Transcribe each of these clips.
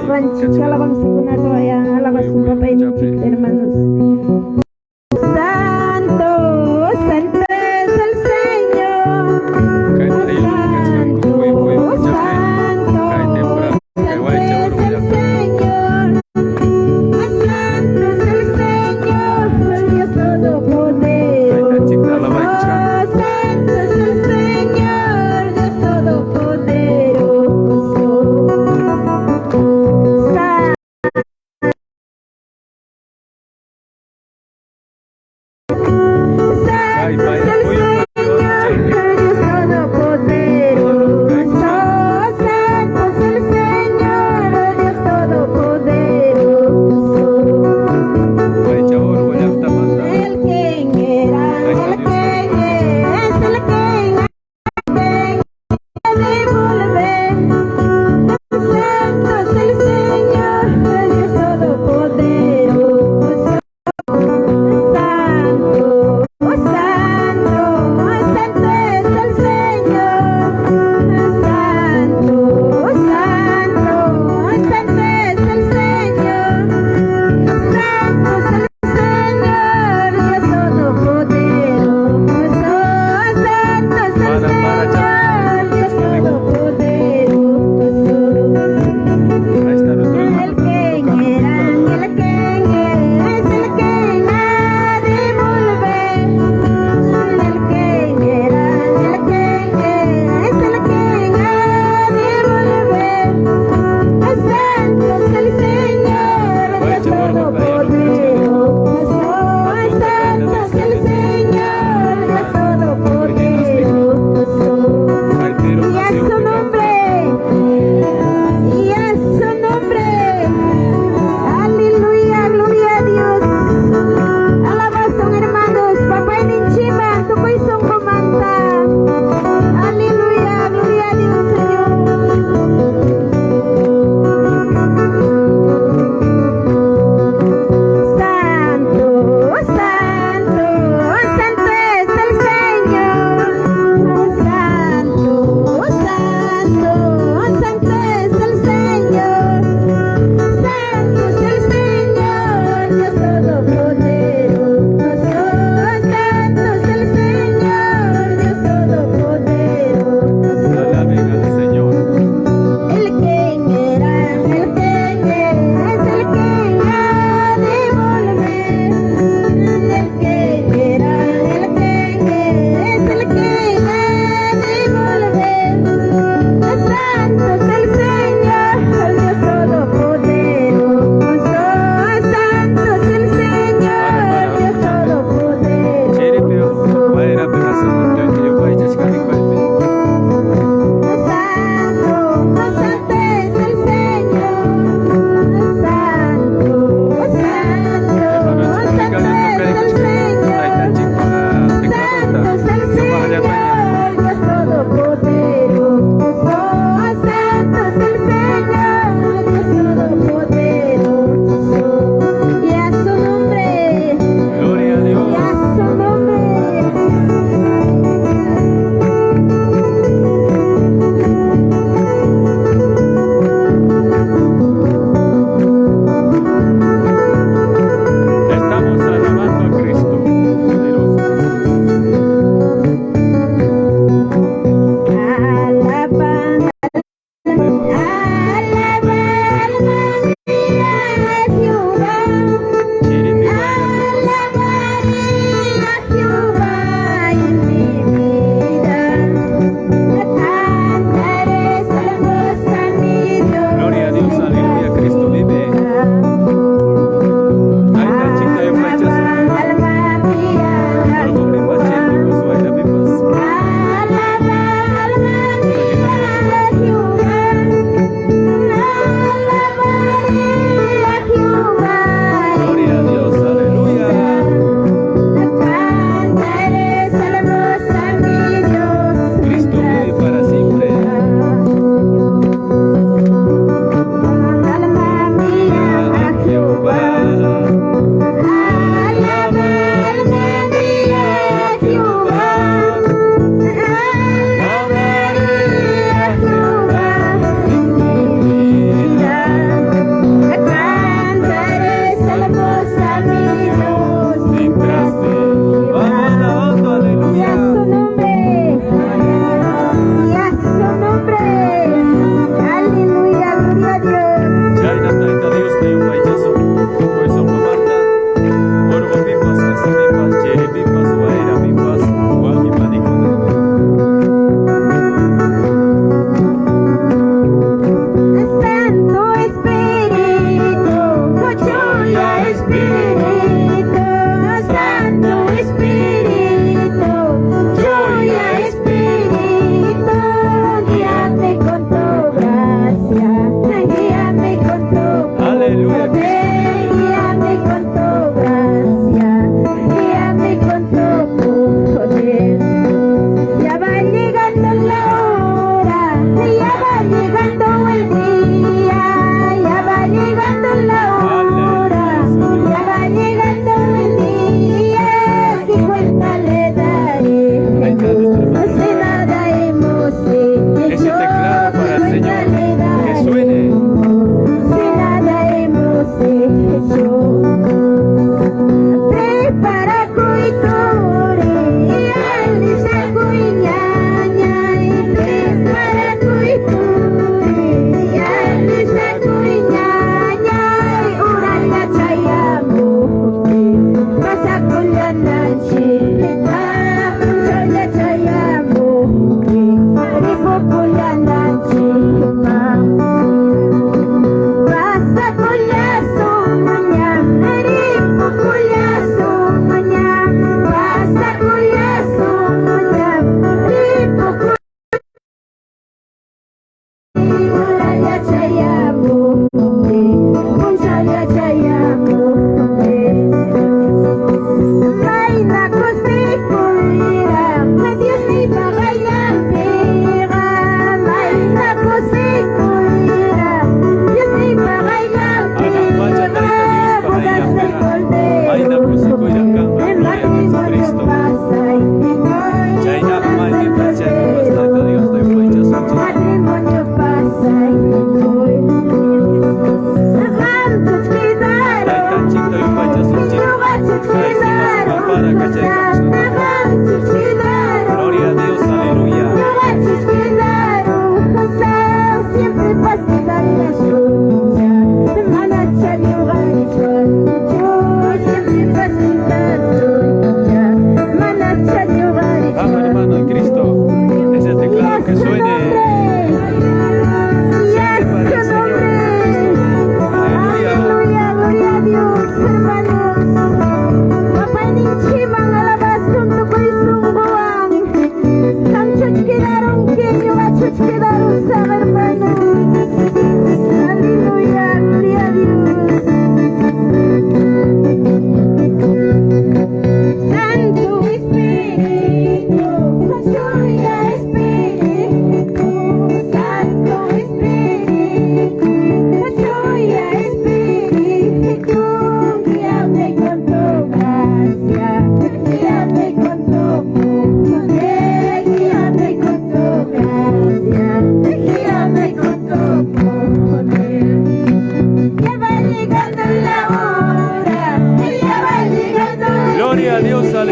rancho, alabanza con toalla, alabanza un papá y hermanos. Santo, santo es el Señor. Kahit ayun nga sa Santo, kuboy-boy mo dyan, kahit santo, temporary, kay wala siya santo es marunong el Señor. Santo es el Señor, el Dios kahit Todopoderoso. na-check na alam ay kasi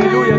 Gloria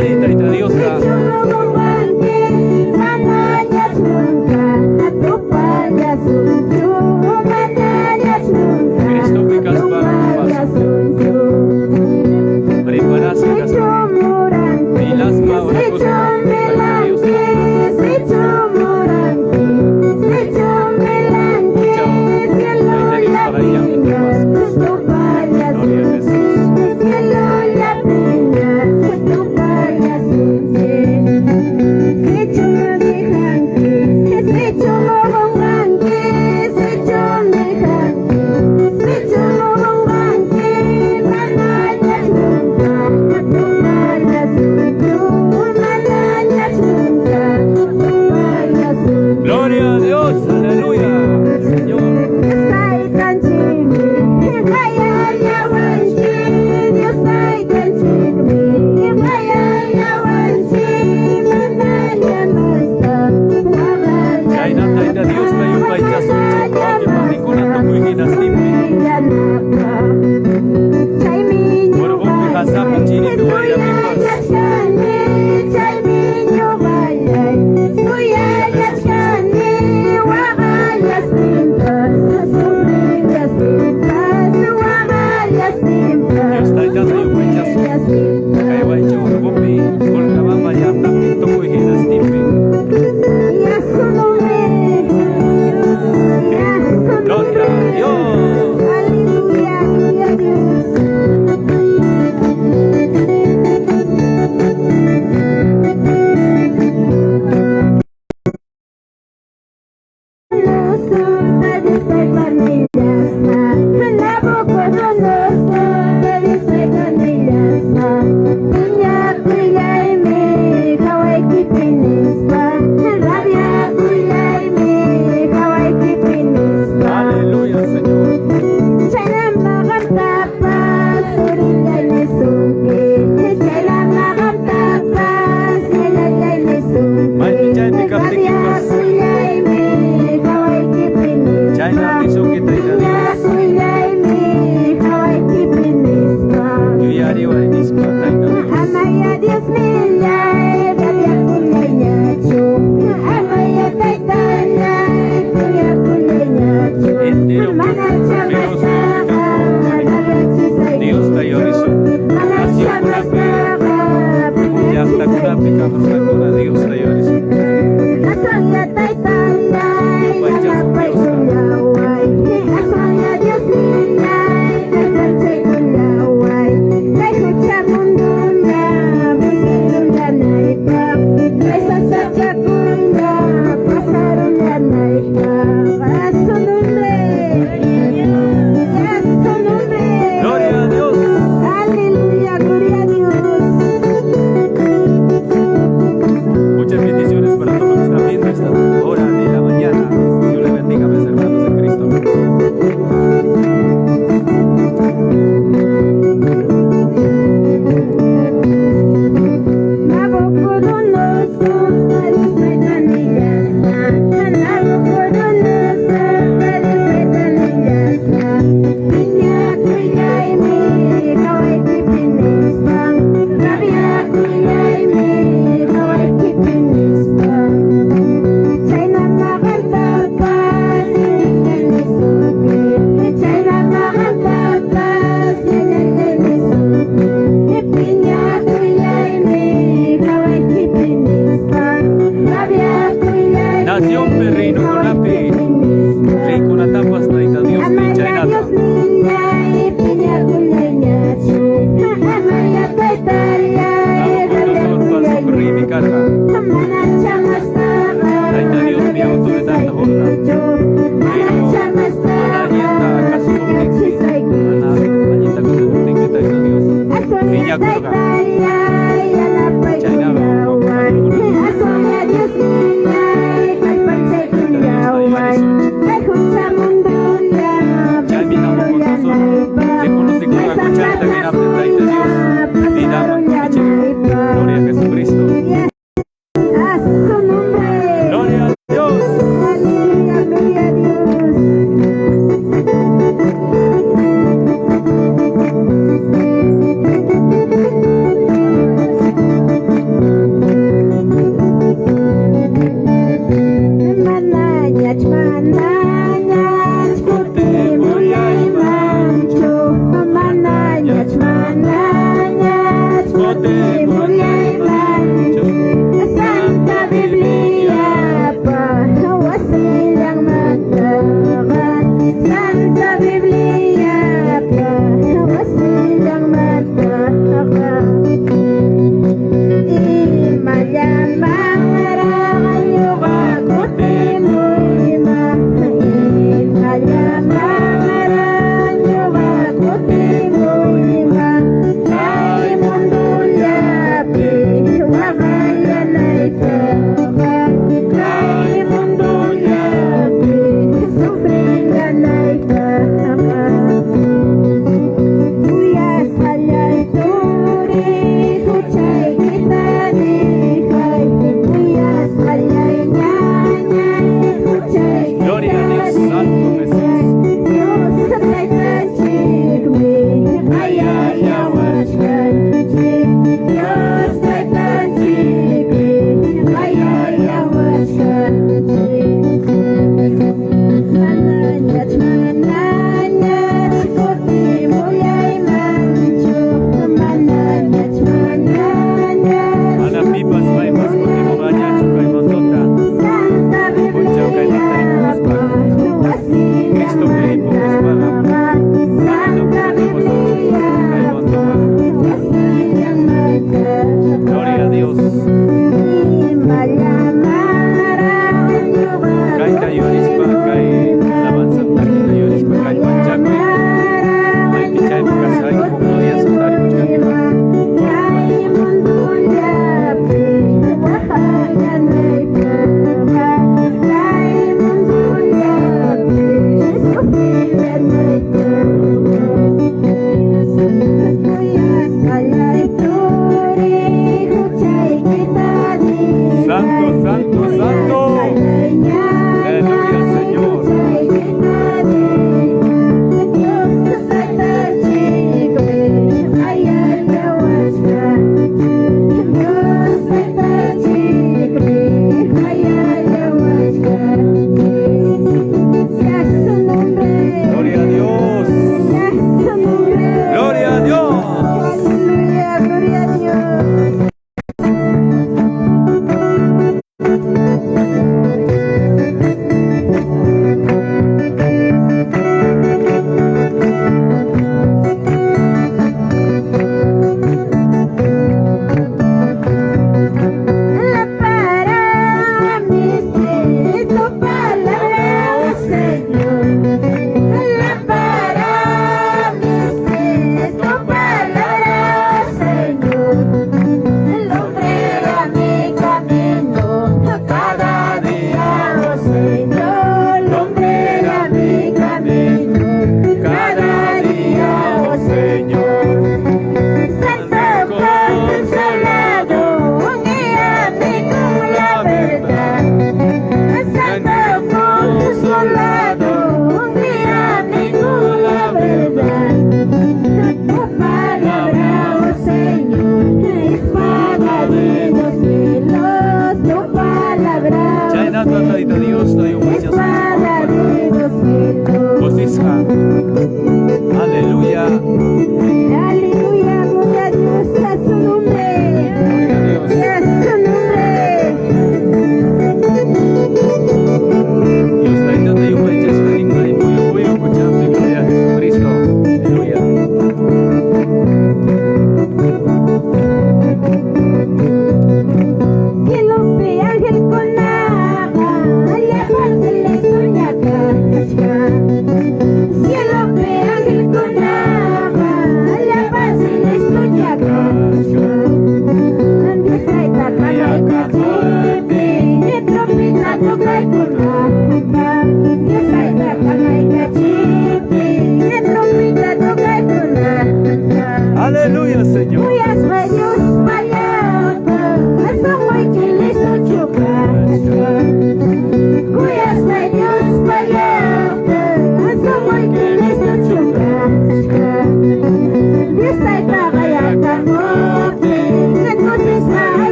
Yari taita Dios ta. Cristo pikas ba paso. Preparasi kaso. Pilas ma ora kusa. Taita Dios ta. Gloria a Jesús. Gloria a Dios, aleluya, Señor. China taita Dios ta yung kay Jason sa pagi manikuna tukoy hinastimpi. Borobong bihasa pichini tuway na pipas. Dios taita ta yung kay Jason. Kaya way siya borobong kol na mamaya tapin tukoy hinastimpi. Gloria a Dios. Aleluya, Señor. May pichay di kaptik ipas. Chay na piso kita ita Dios. Yuyari wa inispa taita Dios. Entero pero Dios tayo riso. Asyo kunapi. Yakta kunapi kahruna kuna Dios tayo riso. Gloria a Dios. Aleluya, gloria a Dios. Muchas bendiciones para todos los que están viendo esta hora de la mañana. Dios les bendiga, mis hermanos en Cristo. Nación Perrino Conapi, Rey Conatapas, Taita Dios, ni Chainata. Nabucodonosor, Paso Perri, mi carga. Taita Dios, mi autoridad, la honra. Pero, Anayeta, Caso Comtiki, Anayeta, Caso Comtiki, Taita Dios. Niña Kurga. Chainaba, Gloria a Jesucristo. Gloria a Dios.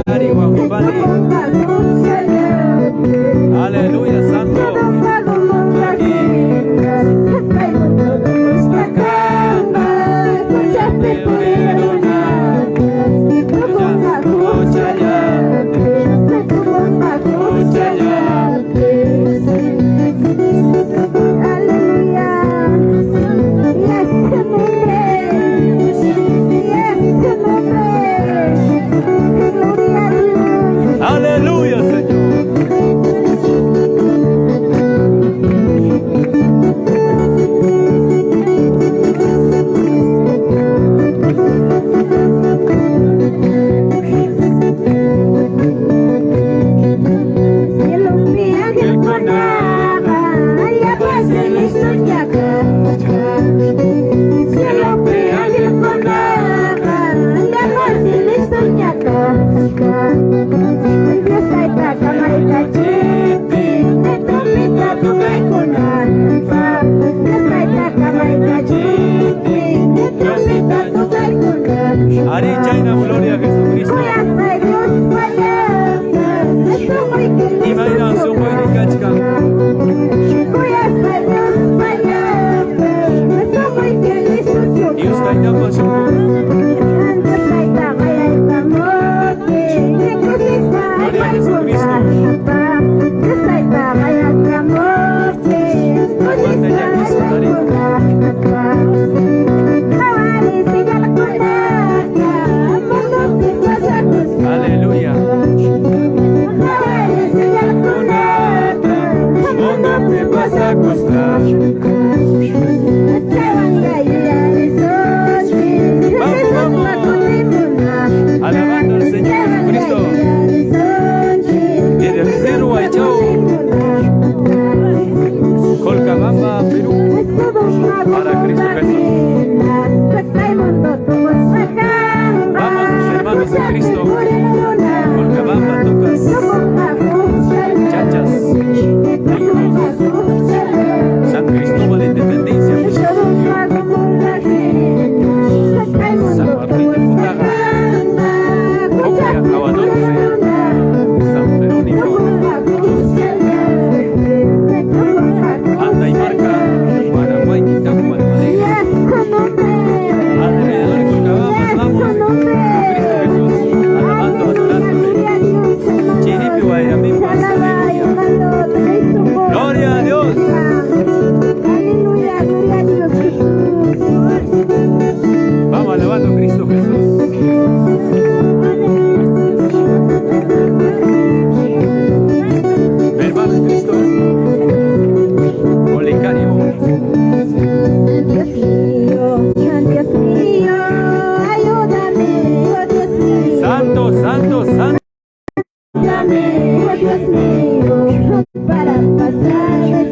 Ari Guajubali. Aleluya, Santo. Aquí. Aleluya, Señor. Ari China, gloria a Jesucristo. Imagina su muy cachca. Y usted llama su gloria a Jesucristo. Aguanta ya Cristo, Ari. Aleluya. Mundo te vas a acostar. Vamos, vamos. Alabando al Señor Jesucristo. Y del Perú a Chau. Colcabamba, Perú. Para Cristo Jesús. Vamos, mis hermanos en Cristo. Colcabamba, tocas. Chachas. San Cristóbal de Independencia. San Martín de Futaga. Copia, Cabanorce. San Jerónimo. Anda y marca. Paraguay, Quitagua, alrededor de Colcabamba, vamos. A Cristo Jesús. Alabando, adorándole. Chiripi, Guayramín, aleluya. Gloria a Dios. Vamos alabando a Cristo Jesús. Hermano en Cristo. Olicario. Santo, santo, santo. Para pasar